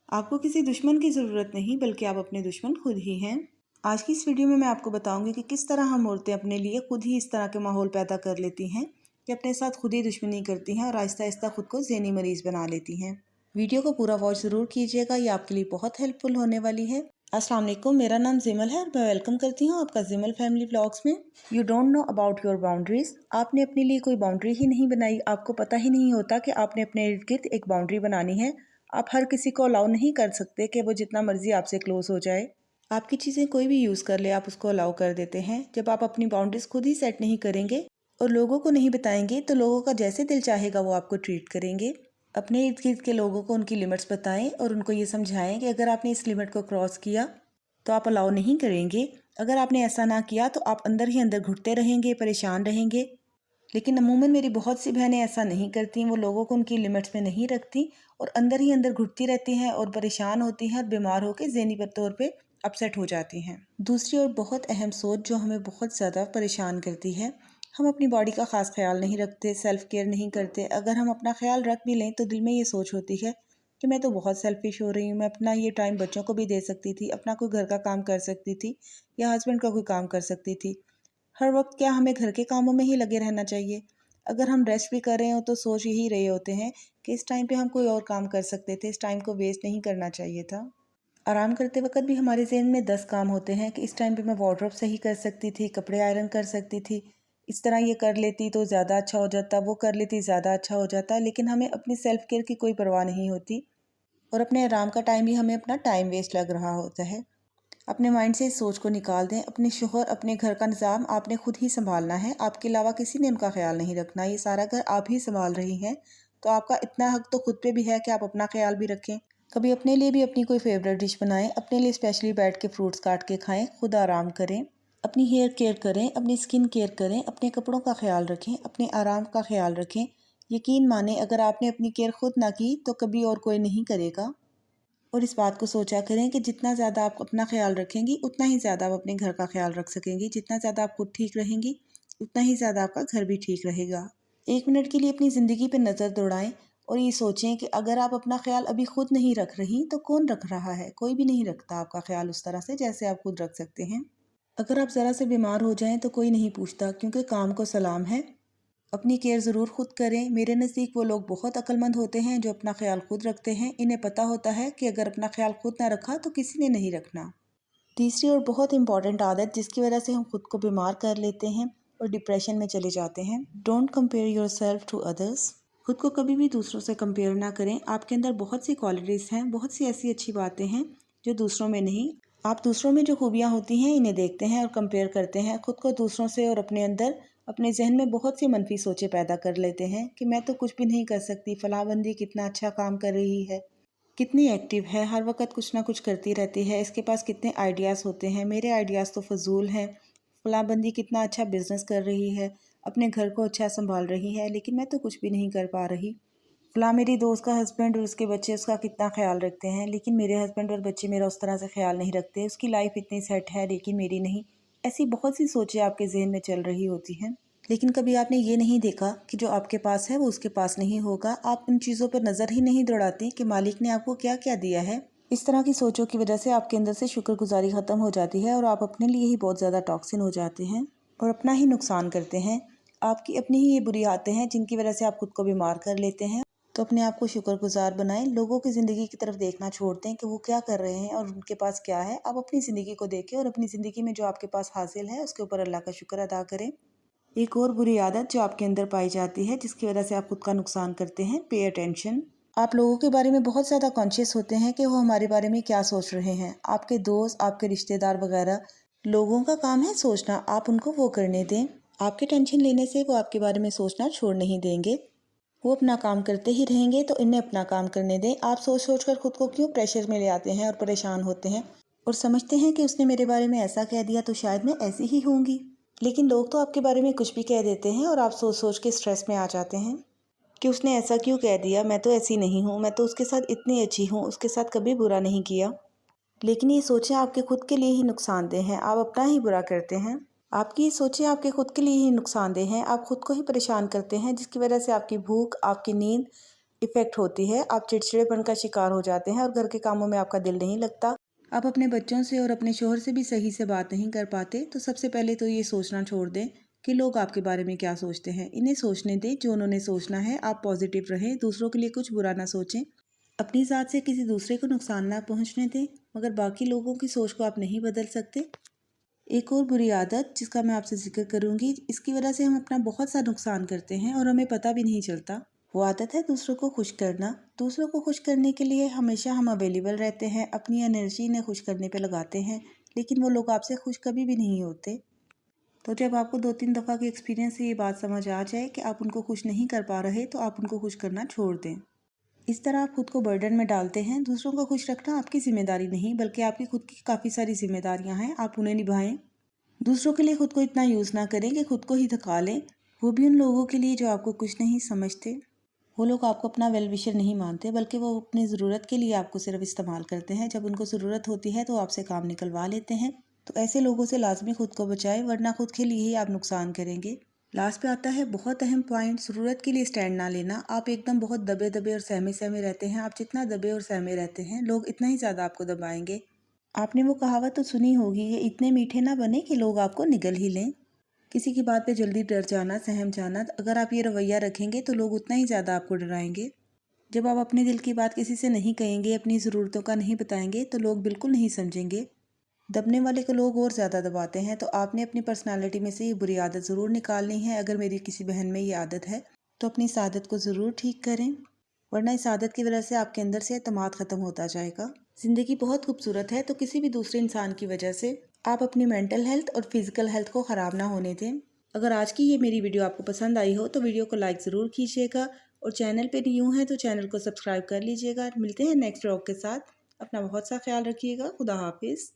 आपको किसी दुश्मन की ज़रूरत नहीं बल्कि आप अपने दुश्मन खुद ही हैं। आज की इस वीडियो में मैं आपको बताऊंगी कि किस तरह हम औरतें अपने लिए खुद ही इस तरह के माहौल पैदा कर लेती हैं कि अपने साथ खुद ही दुश्मनी करती हैं और आहिस्ता आहिस्ता खुद को ज़हनी मरीज़ बना लेती हैं। वीडियो को पूरा वॉच ज़रूर कीजिएगा, ये आपके लिए बहुत हेल्पफुल होने वाली है। अस्सलाम वालेकुम, मेरा नाम जिमल है और मैं वेलकम करती हूँ आपका जिमल फैमिली व्लॉग्स में। You don't know about your boundaries. आपने अपने लिए कोई बाउंड्री ही नहीं बनाई, आपको पता ही नहीं होता कि आपने अपने इर्द गिर्द एक बाउंड्री बनानी है। आप हर किसी को अलाउ नहीं कर सकते कि वो जितना मर्जी आपसे क्लोज हो जाए। आपकी चीज़ें कोई भी यूज़ कर ले, आप उसको अलाउ कर देते हैं। जब आप अपनी बाउंड्रीज खुद ही सेट नहीं करेंगे और लोगों को नहीं बताएंगे तो लोगों का जैसे दिल चाहेगा वो आपको ट्रीट करेंगे। अपने इर्द गिर्द के लोगों को उनकी लिमिट्स बताएं और उनको ये समझाएं कि अगर आपने इस लिमिट को क्रॉस किया तो आप अलाउ नहीं करेंगे। अगर आपने ऐसा ना किया तो आप अंदर ही अंदर घुटते रहेंगे, परेशान रहेंगे। लेकिन अमूमन मेरी बहुत सी बहनें ऐसा नहीं करती, वो लोगों को उनकी लिमिट्स में नहीं रखती और अंदर ही अंदर घुटती रहती हैं और परेशान होती हैं और बीमार होकर ज़हनी तौर पे अपसेट हो जाती हैं। दूसरी ओर बहुत अहम सोच जो हमें बहुत ज़्यादा परेशान करती है, हम अपनी बॉडी का ख़ास ख्याल नहीं रखते, सेल्फ़ केयर नहीं करते। अगर हम अपना ख्याल रख भी लें तो दिल में ये सोच होती है कि मैं तो बहुत सेल्फिश हो रही हूँ, मैं अपना ये टाइम बच्चों को भी दे सकती थी, अपना कोई घर का काम कर सकती थी या हस्बैंड का कोई काम कर सकती थी। हर वक्त क्या हमें घर के कामों में ही लगे रहना चाहिए? अगर हम रेस्ट भी कर रहे हो तो सोच यही रहे होते हैं कि इस टाइम पे हम कोई और काम कर सकते थे, इस टाइम को वेस्ट नहीं करना चाहिए था। आराम करते वक्त भी हमारे ज़हन में 10 काम होते हैं कि इस टाइम पे मैं वार्डरोब सही कर सकती थी, कपड़े आयरन कर सकती थी, इस तरह ये कर लेती तो ज़्यादा अच्छा हो जाता, वो कर लेती ज़्यादा अच्छा हो जाता। लेकिन हमें अपनी सेल्फ केयर की कोई परवाह नहीं होती और अपने आराम का टाइम भी हमें अपना टाइम वेस्ट लग रहा होता है। अपने माइंड से इस सोच को निकाल दें। अपने शोहर, अपने घर का निज़ाम आपने खुद ही संभालना है, आपके अलावा किसी ने उनका ख्याल नहीं रखना। ये सारा घर आप ही संभाल रही हैं तो आपका इतना हक तो खुद पे भी है कि आप अपना ख्याल भी रखें। कभी अपने लिए भी अपनी कोई फेवरेट डिश बनाएं, अपने लिए स्पेशली बैठ के फ्रूट्स काट के खाएं, खुद आराम करें, अपनी हेयर केयर करें, अपनी स्किन केयर करें, अपने कपड़ों का ख्याल रखें, अपने आराम का ख्याल रखें। यकीन माने अगर आपने अपनी केयर खुद ना की तो कभी और कोई नहीं करेगा। और इस बात को सोचा करें कि जितना ज़्यादा आप अपना ख्याल रखेंगी उतना ही ज़्यादा आप अपने घर का ख्याल रख सकेंगी। जितना ज़्यादा आप खुद ठीक रहेंगी उतना ही ज़्यादा आपका घर भी ठीक रहेगा। 1 मिनट के लिए अपनी ज़िंदगी पर नज़र दौड़ाएं और ये सोचें कि अगर आप अपना ख्याल अभी खुद नहीं रख रही तो कौन रख रहा है? कोई भी नहीं रखता आपका ख्याल उस तरह से जैसे आप खुद रख सकते हैं। अगर आप ज़रा से बीमार हो जाएं तो कोई नहीं पूछता, क्योंकि काम को सलाम है। अपनी केयर ज़रूर खुद करें। मेरे नज़दीक वो लोग बहुत अक्लमंद होते हैं जो अपना ख्याल खुद रखते हैं। इन्हें पता होता है कि अगर अपना ख्याल खुद ना रखा तो किसी ने नहीं रखना। तीसरी और बहुत इंपॉर्टेंट आदत जिसकी वजह से हम खुद को बीमार कर लेते हैं और डिप्रेशन में चले जाते हैं, don't compare yourself to others. खुद को कभी भी दूसरों से कंपेयर ना करें। आपके अंदर बहुत सी क्वालिटीज़ हैं, बहुत सी ऐसी अच्छी बातें हैं जो दूसरों में नहीं। आप दूसरों में जो खूबियाँ होती हैं इन्हें देखते हैं और कंपेयर करते हैं खुद को दूसरों से और अपने अंदर अपने जहन में बहुत सी मनफी सोचें पैदा कर लेते हैं कि मैं तो कुछ भी नहीं कर सकती, फलां बंदी कितना अच्छा काम कर रही है, कितनी एक्टिव है, हर वक्त कुछ ना कुछ करती रहती है, इसके पास कितने आइडियाज़ होते हैं, मेरे आइडियाज़ तो फजूल हैं। फलां बंदी कितना अच्छा बिजनेस कर रही है, अपने घर को अच्छा संभाल रही है, लेकिन मैं तो कुछ भी नहीं कर पा रही। फलां मेरी दोस्त का हस्बैंड और उसके बच्चे उसका कितना ख्याल रखते हैं, लेकिन मेरे हस्बैंड और बच्चे मेरा उस तरह से ख्याल नहीं रखते। उसकी लाइफ इतनी सेट है लेकिन मेरी नहीं। ऐसी बहुत सी सोचें आपके जहन में चल रही होती हैं, लेकिन कभी आपने ये नहीं देखा कि जो आपके पास है वो उसके पास नहीं होगा। आप उन चीज़ों पर नज़र ही नहीं दौड़ाती कि मालिक ने आपको क्या क्या दिया है। इस तरह की सोचों की वजह से आपके अंदर से शुक्रगुजारी ख़त्म हो जाती है और आप अपने लिए ही बहुत ज़्यादा टॉक्सिन हो जाते हैं और अपना ही नुकसान करते हैं। आपकी अपनी ही ये बुरी आदतें हैं जिनकी वजह से आप खुद को बीमार कर लेते हैं। तो अपने आप को शुक्रगुजार बनाएं। लोगों की ज़िंदगी की तरफ देखना छोड़ दें कि वो क्या कर रहे हैं और उनके पास क्या है। आप अपनी ज़िंदगी को देखें और अपनी ज़िंदगी में जो आपके पास हासिल है उसके ऊपर अल्लाह का शुक्र अदा करें। एक और बुरी आदत जो आपके अंदर पाई जाती है जिसकी वजह से आप खुद का नुकसान करते हैं, पे अटेंशन। आप लोगों के बारे में बहुत ज़्यादा कॉन्शियस होते हैं कि वो हमारे बारे में क्या सोच रहे हैं। आपके दोस्त, आपके रिश्तेदार वगैरह, लोगों का काम है सोचना, आप उनको वो करने दें। आपके टेंशन लेने से वो आपके बारे में सोचना छोड़ नहीं देंगे। वो अपना काम करते ही रहेंगे तो इन्हें अपना काम करने दें। आप सोच सोच कर खुद को क्यों प्रेशर में ले आते हैं और परेशान होते हैं और समझते हैं कि उसने मेरे बारे में ऐसा कह दिया तो शायद मैं ऐसी ही होंगी। लेकिन लोग तो आपके बारे में कुछ भी कह देते हैं और आप सोच सोच के स्ट्रेस में आ जाते हैं कि उसने ऐसा क्यों कह दिया, मैं तो ऐसी नहीं हूँ, मैं तो उसके साथ इतनी अच्छी हूँ, उसके साथ कभी बुरा नहीं किया। लेकिन ये सोचें आपके खुद के लिए ही नुकसानदेह हैं, आप अपना ही बुरा करते हैं। आपकी ये सोचें आपके खुद के लिए ही नुकसानदेह हैं, आप खुद को ही परेशान करते हैं जिसकी वजह से आपकी भूख, आपकी नींद, इफ़ेक्ट होती है। आप चिड़चिड़ेपन का शिकार हो जाते हैं और घर के कामों में आपका दिल नहीं लगता। आप अपने बच्चों से और अपने शौहर से भी सही से बात नहीं कर पाते। तो सबसे पहले तो ये सोचना छोड़ दें कि लोग आपके बारे में क्या सोचते हैं। इन्हें सोचने दें जो उन्होंने सोचना है। आप पॉजिटिव रहें, दूसरों के लिए कुछ बुरा ना सोचें। अपनी ज़ात से किसी दूसरे को नुकसान ना पहुंचने दें, मगर बाकी लोगों की सोच को आप नहीं बदल सकते। एक और बुरी आदत जिसका मैं आपसे जिक्र करूंगी, इसकी वजह से हम अपना बहुत सा नुकसान करते हैं और हमें पता भी नहीं चलता। वो आदत है दूसरों को खुश करना। दूसरों को खुश करने के लिए हमेशा हम अवेलेबल रहते हैं, अपनी एनर्जी इन्हें खुश करने पे लगाते हैं, लेकिन वो लोग आपसे खुश कभी भी नहीं होते। तो जब आपको 2-3 दफ़ा के एक्सपीरियंस से ये बात समझ आ जाए कि आप उनको खुश नहीं कर पा रहे, तो आप उनको खुश करना छोड़ दें। इस तरह आप खुद को बर्डन में डालते हैं। दूसरों को खुश रखना आपकी जिम्मेदारी नहीं, बल्कि आपकी खुद की काफ़ी सारी जिम्मेदारियां हैं, आप उन्हें निभाएं। दूसरों के लिए खुद को इतना यूज़ ना करें कि खुद को ही थका लें, वो भी उन लोगों के लिए जो आपको कुछ नहीं समझते। वो लोग आपको अपना वेल विशर नहीं मानते, बल्कि वो अपनी ज़रूरत के लिए आपको सिर्फ इस्तेमाल करते हैं। जब उनको ज़रूरत होती है तो आपसे काम निकलवा लेते हैं। तो ऐसे लोगों से लाजमी खुद को बचाएं, वरना खुद के लिए ही आप नुकसान करेंगे। लास्ट पे आता है बहुत अहम पॉइंट, ज़रूरत के लिए स्टैंड ना लेना। आप एकदम बहुत दबे दबे और सहमे सहमे रहते हैं। आप जितना दबे और सहमे रहते हैं, लोग इतना ही ज़्यादा आपको दबाएंगे। आपने वो कहावत तो सुनी होगी, ये इतने मीठे ना बने कि लोग आपको निगल ही लें। किसी की बात पे जल्दी डर जाना, सहम जाना, अगर आप ये रवैया रखेंगे तो लोग उतना ही ज़्यादा आपको डराएंगे। जब आप अपने दिल की बात किसी से नहीं कहेंगे, अपनी ज़रूरतों का नहीं बताएंगे, तो लोग बिल्कुल नहीं समझेंगे। दबने वाले को लोग और ज़्यादा दबाते हैं। तो आपने अपनी पर्सनालिटी में से ये बुरी आदत ज़रूर निकालनी है। अगर मेरी किसी बहन में ये आदत है तो अपनी इस आदत को ज़रूर ठीक करें, वरना इस आदत की वजह से आपके अंदर से एतमाद ख़त्म होता जाएगा। ज़िंदगी बहुत खूबसूरत है, तो किसी भी दूसरे इंसान की वजह से आप अपनी मेंटल हेल्थ और फिज़िकल हेल्थ को ख़राब ना होने दें। अगर आज की ये मेरी वीडियो आपको पसंद आई हो तो वीडियो को लाइक ज़रूर कीजिएगा, और चैनल पे न्यू हैं तो चैनल को सब्सक्राइब कर लीजिएगा। मिलते हैं नेक्स्ट व्लॉग के साथ। अपना बहुत सा ख्याल रखिएगा। खुदा हाफिज़।